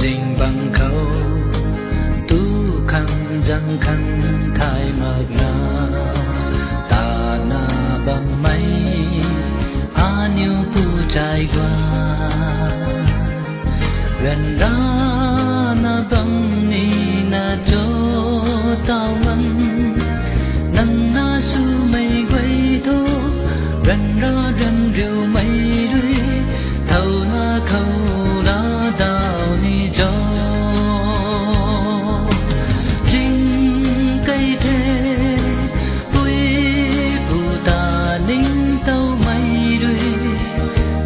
dinh bằng khâu tu khăn răng khăn thai mạc na ta na bằng mấy nhiêu pu trai qua gần ra na bằng ni na cho tao ngân nâng na su mây quay thô gần ra rần rượu mây đuôi thâu na khâu lá đào ni cho chính cây thế vui bù ta nính tàu mây đuôi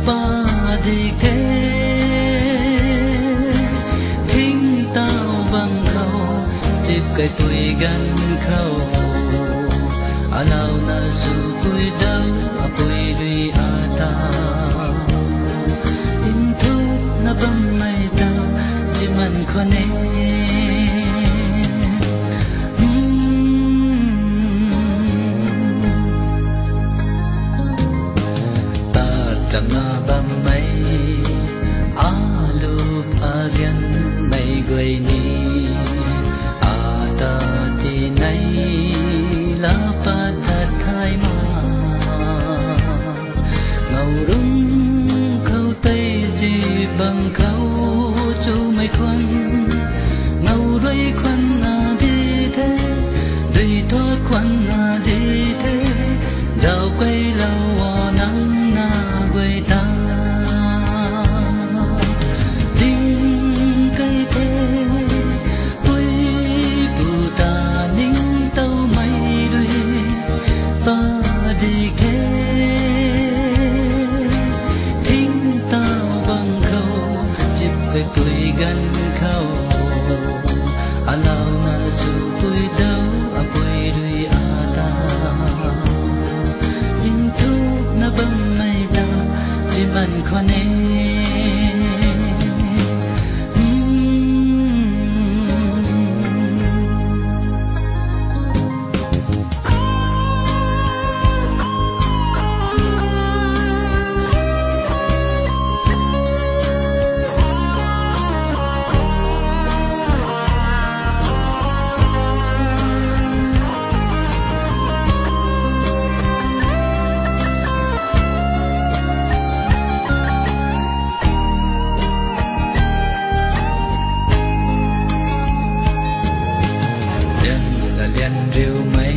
ba đi thế thính tao bằng khâu tiếp cây vui gần khâu alau na su vui đâu vui đuôi ta in thu na băng mây ta chỉ mình khoan ta chẳng na băng mây alup arian mây guay ni ta ti nay la pa ta thai ma ngầu rung khâu tây gì bằng khâu chu mây khoan ngầu đôi khoan đi thế đôi thoa khoan đi thế dạo quay lâu nắng na quay ta dinh cây thế vui bù ta nính tàu mây đuôi ta đi khé thính tao bằng khâu chip cây tuổi gần khâu alau na su vui đâu vui đuôi ta in thu na băng mây ta chỉ mình khoan liền rượu mây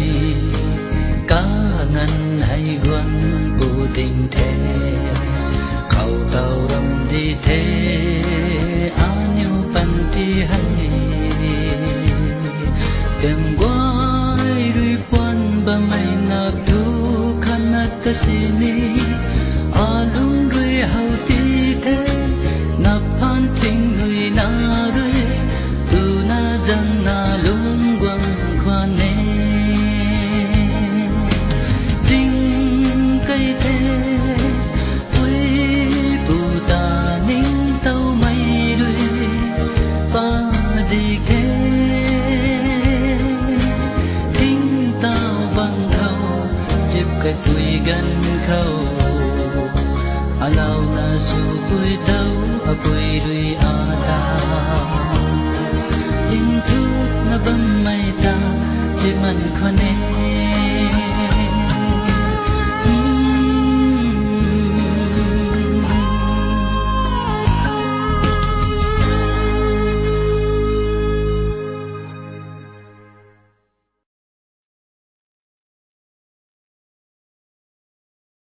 cá ngân hay quăng bù tình thế khâu tàu rầm đi thế nhiêu pan ti hay đừng quay đuôi quan ba mây nạp thu khăn ta sini lung đuôi hậu ti thế nạp pan tình người na đuôi tu na dân na lung quăng khoan chính cây thế vui bù ta nính tàu mây đuôi ba đi khé thính tao bằng khâu chip cây vui gần khâu alau na su vui đâu vui đuôi ta in thu na băng mây ta chỉ mình khoan